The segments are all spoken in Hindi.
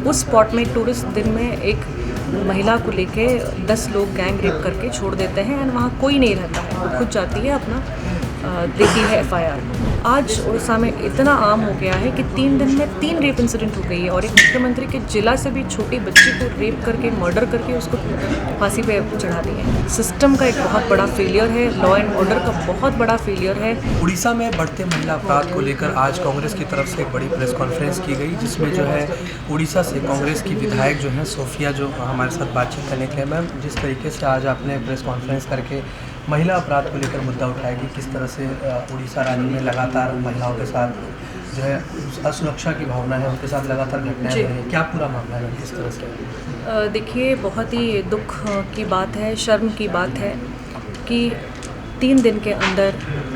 उस स्पॉट में टूरिस्ट दिन में एक महिला को लेके 10 लोग गैंग रेप करके छोड़ देते हैं एंड वहाँ कोई नहीं रहता है, वो खुद जाती है अपना देती है FIR। आज उड़ीसा में इतना आम हो गया है कि 3 दिन में 3 रेप इंसिडेंट हो गई है और एक मुख्यमंत्री के जिला से भी छोटी बच्ची को रेप करके मर्डर करके उसको फांसी पे चढ़ा दिए हैं। सिस्टम का एक बहुत बड़ा फेलियर है, लॉ एंड ऑर्डर का बहुत बड़ा फेलियर है। उड़ीसा में बढ़ते महिला अपराध को लेकर आज कांग्रेस की तरफ से एक बड़ी प्रेस कॉन्फ्रेंस की गई, जिसमें जो है उड़ीसा से कांग्रेस की विधायक जो है सोफिया जो हमारे साथ बातचीत करने के लिए, मैम जिस तरीके से आज आपने प्रेस कॉन्फ्रेंस करके महिला अपराध को लेकर मुद्दा उठाएगी, किस तरह से उड़ीसा राज्य में लगातार महिलाओं के साथ जो है असुरक्षा की भावना है, उनके साथ लगातार घटनाएं हो रही हैं, क्या पूरा मामला है किस तरह से? देखिए, बहुत ही दुख की बात है, शर्म की बात है कि 3 दिन के अंदर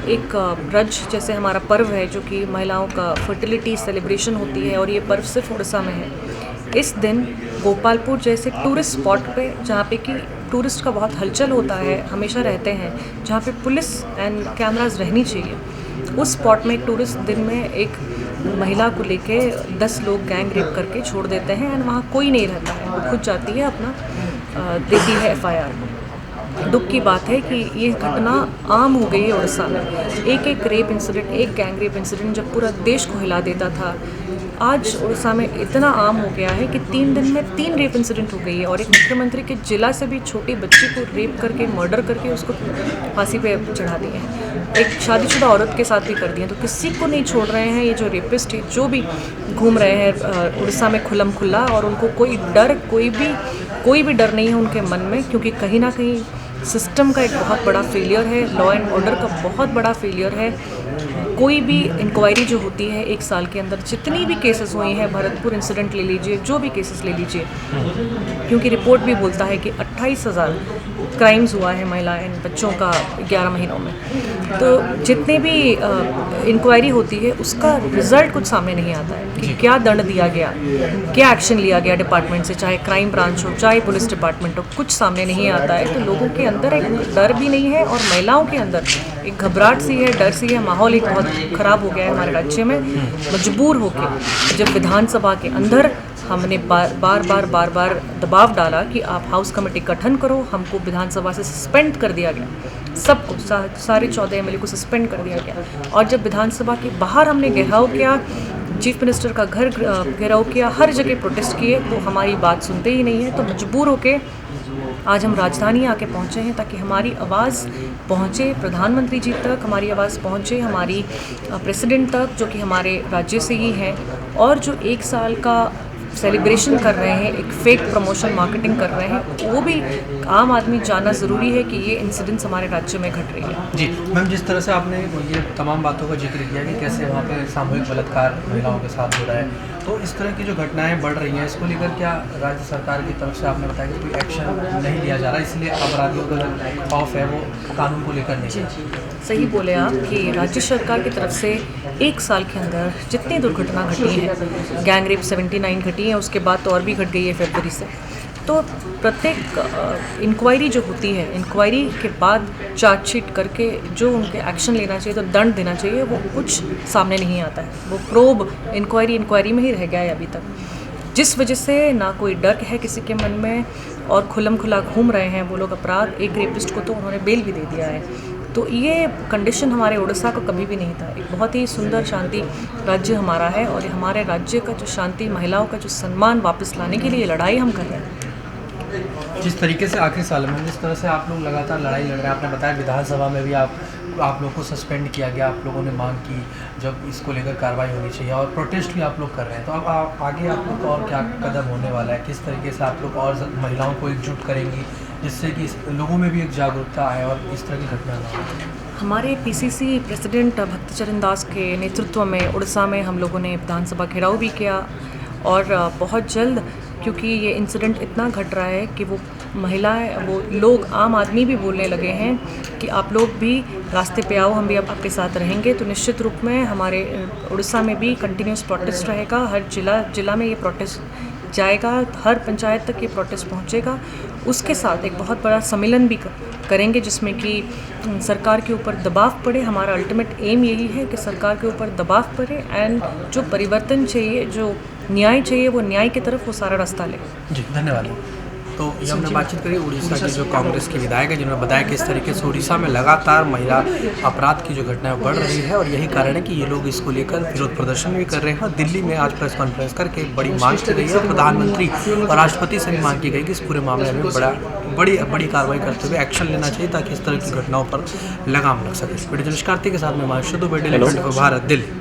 एक ब्रज जैसे हमारा पर्व है जो कि महिलाओं का फर्टिलिटी सेलिब्रेशन होती है और ये पर्व सिर्फ उड़ीसा में है। इस दिन गोपालपुर जैसे टूरिस्ट स्पॉट पे, जहाँ पे कि टूरिस्ट का बहुत हलचल होता है, हमेशा रहते हैं, जहाँ पे पुलिस एंड कैमरास रहनी चाहिए, उस स्पॉट में टूरिस्ट दिन में एक महिला को लेके 10 लोग गैंग रेप करके छोड़ देते हैं एंड वहाँ कोई नहीं रहता है, वो खुद जाती है अपना देती है FIR। दुख की बात है कि ये घटना आम हो गई है उड़ीसा में। एक रेप इंसिडेंट, एक गैंग रेप इंसिडेंट जब पूरा देश को हिला देता था, आज उड़ीसा में इतना आम हो गया है कि 3 दिन में 3 रेप इंसिडेंट हो गई है और एक मुख्यमंत्री के जिला से भी छोटी बच्ची को रेप करके मर्डर करके उसको फांसी पे चढ़ा दिए हैं। एक शादीशुदा औरत के साथ भी कर दिए, तो किसी को नहीं छोड़ रहे हैं। ये जो रेपिस्ट है जो भी घूम रहे हैं उड़ीसा में खुल्लम खुल्ला, और उनको कोई भी डर नहीं है उनके मन में, क्योंकि कहीं ना कहीं सिस्टम का एक बहुत बड़ा फेलियर है, लॉ एंड ऑर्डर का बहुत बड़ा फेलियर है। कोई भी इंक्वायरी जो होती है 1 साल के अंदर, जितनी भी केसेस हुई हैं, भरतपुर इंसिडेंट ले लीजिए, जो भी केसेस ले लीजिए, क्योंकि रिपोर्ट भी बोलता है कि 28,000 क्राइम्स हुआ है महिला एंड बच्चों का 11 महीनों में। तो जितने भी इंक्वायरी होती है उसका रिजल्ट कुछ सामने नहीं आता है कि क्या दंड दिया गया, क्या एक्शन लिया गया डिपार्टमेंट से, चाहे क्राइम ब्रांच हो, चाहे पुलिस डिपार्टमेंट हो, कुछ सामने नहीं आता है। तो लोगों के अंदर एक डर भी नहीं है और महिलाओं के अंदर एक घबराहट सी है, डर सी है, माहौल एक बहुत ख़राब हो गया है हमारे राज्य में। मजबूर होकर जब विधानसभा के अंदर हमने बार बार दबाव डाला कि आप हाउस कमेटी गठन करो, हमको विधानसभा से सस्पेंड कर दिया गया, सबको सारे 14 MLA को सस्पेंड कर दिया गया। और जब विधानसभा के बाहर हमने घेराव किया, चीफ मिनिस्टर का घर घेराव किया, हर जगह प्रोटेस्ट किए, तो हमारी बात सुनते ही नहीं है। तो मजबूर होके आज हम राजधानी आके पहुँचे हैं ताकि हमारी आवाज़ पहुँचे प्रधानमंत्री जी तक, हमारी आवाज़ पहुँचे हमारी प्रेसिडेंट तक, जो कि हमारे राज्य से ही हैं, और जो 1 साल का सेलिब्रेशन कर रहे हैं, एक फेक प्रमोशन मार्केटिंग कर रहे हैं, वो भी आम आदमी जानना ज़रूरी है कि ये इंसिडेंट्स हमारे राज्य में घट रही है। जी मैम, जिस तरह से आपने ये तमाम बातों का जिक्र किया कि कैसे वहाँ पे सामूहिक बलात्कार महिलाओं के साथ हो रहा है, तो इस तरह की जो घटनाएं बढ़ रही हैं, इसको लेकर क्या राज्य सरकार की तरफ से आपने बताया कि कोई एक्शन नहीं लिया जा रहा, इसलिए अपराधियों का जो खौफ है वो कानून को लेकर नहीं? जी, सही बोले आप कि राज्य सरकार की तरफ से 1 साल के अंदर जितनी दुर्घटना घटी है, गैंग रेप 79 घटी है, उसके बाद तो और भी घट गई है फरवरी से। तो प्रत्येक इंक्वायरी जो होती है, इंक्वायरी के बाद चार्जशीट करके जो उनके एक्शन लेना चाहिए, तो दंड देना चाहिए, वो कुछ सामने नहीं आता है। वो प्रोब इंक्वायरी में ही रह गया है अभी तक, जिस वजह से ना कोई डर है किसी के मन में और खुल्लम खुला घूम रहे हैं वो लोग अपराध। एक रेपिस्ट को तो उन्होंने बेल भी दे दिया है। तो ये कंडीशन हमारे उड़ीसा को कभी भी नहीं था। एक बहुत ही सुंदर शांति राज्य हमारा है और हमारे राज्य का जो शांति, महिलाओं का जो सम्मान वापस लाने के लिए लड़ाई हम कर रहे हैं। जिस तरीके से आखिरी साल में जिस तरह से आप लोग लगातार लड़ाई लड़ रहे हैं, आपने बताया विधानसभा में भी आप लोग को सस्पेंड किया गया, आप लोगों ने मांग की जब इसको लेकर कार्रवाई होनी चाहिए, और प्रोटेस्ट भी आप लोग कर रहे हैं, तो अब आगे आप लोग का और क्या कदम होने वाला है? किस तरीके से आप लोग और महिलाओं को एकजुट करेंगी जिससे कि लोगों में भी एक जागरूकता आए और इस तरह की घटना ना हो? हमारे PCC प्रेसिडेंट भक्तचरण दास के नेतृत्व में उड़ीसा में हम लोगों ने विधानसभा घेराव भी किया, और बहुत जल्द, क्योंकि ये इंसिडेंट इतना घट रहा है कि वो महिलाएं, वो लोग, आम आदमी भी बोलने लगे हैं कि आप लोग भी रास्ते पे आओ, हम भी अब आपके साथ रहेंगे। तो निश्चित रूप में हमारे उड़ीसा में भी कंटिन्यूस प्रोटेस्ट रहेगा। हर जिला में ये प्रोटेस्ट जाएगा, हर पंचायत तक ये प्रोटेस्ट पहुंचेगा। उसके साथ एक बहुत बड़ा सम्मेलन भी करेंगे जिसमें कि सरकार के ऊपर दबाव पड़े। हमारा अल्टीमेट एम यही है कि सरकार के ऊपर दबाव पड़े एंड जो परिवर्तन चाहिए, जो न्याय चाहिए, वो न्याय की तरफ वो सारा रास्ता ले। जी, धन्यवाद। तो ये हमने बातचीत करी उड़ीसा की जो कांग्रेस के विधायक है, जिन्होंने बताया कि इस तरीके से उड़ीसा में लगातार महिला अपराध की जो घटनाएं बढ़ रही है और यही कारण है कि ये लोग इसको लेकर विरोध प्रदर्शन भी कर रहे हैं। दिल्ली में आज प्रेस कॉन्फ्रेंस करके बड़ी मांग की गई है। प्रधानमंत्री और राष्ट्रपति से भी मांग की गई कि इस पूरे मामले में बड़ी कार्रवाई करते हुए एक्शन लेना चाहिए ताकि इस तरह की घटनाओं पर लगाम लग सके। वीडियो जर्नलिस्ट कार्तिक के साथ में शुद्ध भारत, दिल्ली।